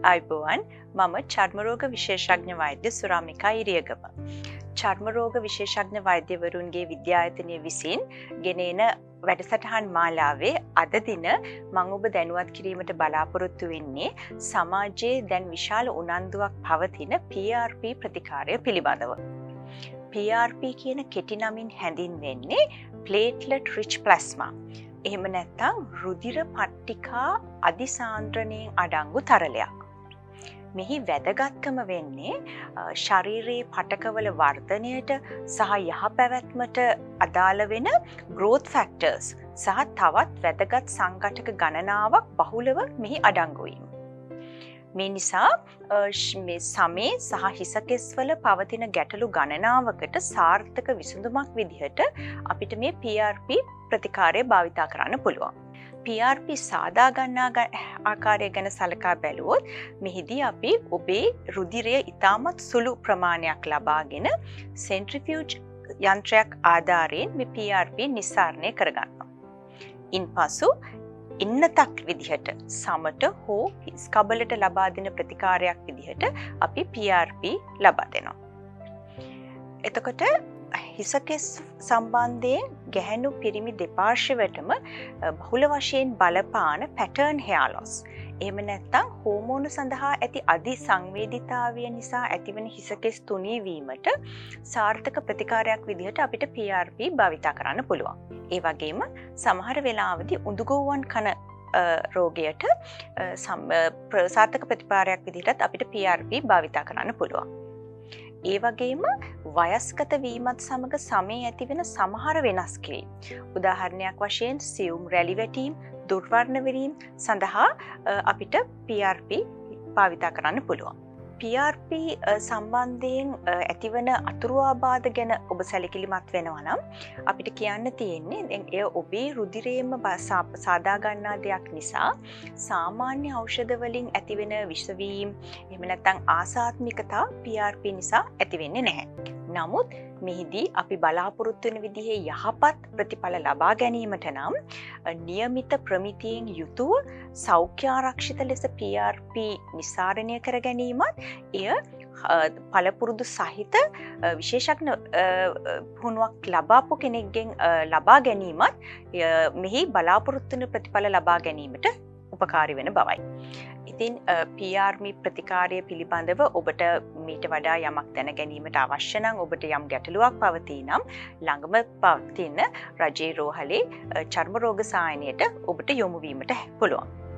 අයිබෝවන් මම චර්මරෝග විශේෂඥ වෛද්‍ය සුරාමිකා ඉරියගම. චර්මරෝග විශේෂඥ වෛද්‍යවරුන්ගේ විද්‍යායතනය විසින් ගෙනෙන වැඩසටහන් මාලාවේ අද දින මම ඔබ දැනුවත් කිරීමට බලාපොරොත්තු වෙන්නේ සමාජයේ දැන් විශාල උනන්දුවක් පවතින PRP ප්‍රතිකාරය පිළිබඳව. PRP කියන කෙටි නමින් හැඳින්වෙන්නේ platelet rich plasma. එහෙම නැත්නම් රුධිර පට්ටිකා අධිසාන්ද්‍රණයෙන් අඩංගු තරලයක්. මෙහි වැදගත්කම වෙන්නේ ශරීරයේ පටකවල වර්ධනයට සහ යහපැවැත්මට අදාළ වෙන growth factors සහ තවත් වැදගත් සංඝටක ගණනාවක් බහුලව මෙහි අඩංගු වීම. මේ නිසා මේ සමේ සහ හිසකෙස්වල පවතින ගැටලු ගණනාවකට සාර්ථක විසඳුමක් විදිහට අපිට මේ PRP ප්‍රතිකාරය භාවිතා කරන්න පුළුවන්. PRP සාදා ගන්නා ආකාරය ගැන සලකා බැලුවොත් මෙහිදී අපි ඔබේ රුධිරය ඉතාමත් සුළු ප්‍රමාණයක් ලබාගෙන සෙන්ට්‍රිෆියුජ් යන්ත්‍රයක් ආධාරයෙන් මේ PRP නිස්සාරණය කරගන්නවා. ඉන්පසු ඉන්නතක් විදිහට සමට හෝ ස්කබලට ලබා දෙන ප්‍රතිකාරයක් විදිහට අපි PRP ලබා දෙනවා. එතකොට හිසකෙස් සම්බන්ධයෙන් ගැහැණු පිරිමි දෙපාර්ශ්වයටම බහුල වශයෙන් බලපාන පැටර්න් hair loss. එහෙම නැත්නම් හෝමෝන සඳහා ඇති අධි සංවේදීතාවය නිසා ඇතිවන හිසකෙස් තුනී වීමට සාර්ථක ප්‍රතිකාරයක් විදිහට අපිට PRP භාවිතා කරන්න පුළුවන්. ඒ වගේම සමහර වෙලාවදී උඳුගෝවන් කන රෝගයට සාර්ථක ප්‍රතිකාරයක් විදිහට අපිට PRP භාවිතා කරන්න පුළුවන්. ඒ වගේම වයස්ගත වීමත් සමග සමේ ඇතිවෙන සමහර වෙනස් කිරීම්. උදාහරණයක් වශයෙන් සියුම් රැලි වැටීම්, දුර්වර්ණ වීම සඳහා අපිට PRP භාවිතා කරන්න පුළුවන්. PRP සම්බන්ධයෙන් ඇතිවන අතුරු ආබාධ ගැන ඔබ සැලකිලිමත් වෙනවා නම් අපිට කියන්න තියෙන්නේ දැන් එය ඔබේ රුධිරයේම සාදා ගන්නා දෙයක් නිසා සාමාන්‍ය ඖෂධ වලින් ඇතිවෙන විෂ වීම එහෙම නැත්නම් ආසාත්මිකතා PRP නිසා ඇති වෙන්නේ නැහැ. නමුත් මෙහිදී අපි බලාපොරොත්තු වෙන විදිහේ යහපත් ප්‍රතිඵල ලබා ගැනීමට නම් નિયમિત ප්‍රමිතියෙන් යුතුව සෞඛ්‍යාරක්ෂිත ලෙස PRP නිස්සාරණය කර ගැනීමත් එය පළපුරුදු සහිත විශේෂඥ පුහුණුවක් ලබාපු කෙනෙක්ගෙන් ලබා ගැනීමත් මෙහි බලාපොරොත්තු වෙන ප්‍රතිඵල ලබා ගැනීමට උපකාරී වෙන බවයි. ඉතින් PRP ප්‍රතිකාරය පිළිබඳව ඔබට මීට වඩා යමක් දැන ගැනීමට අවශ්‍ය නම් ඔබට යම් ගැටලුවක් පවතී නම් ළඟම පවතින රජයේ රෝහලේ චර්ම රෝග සායනයට ඔබට යොමු වීමට පුළුවන්.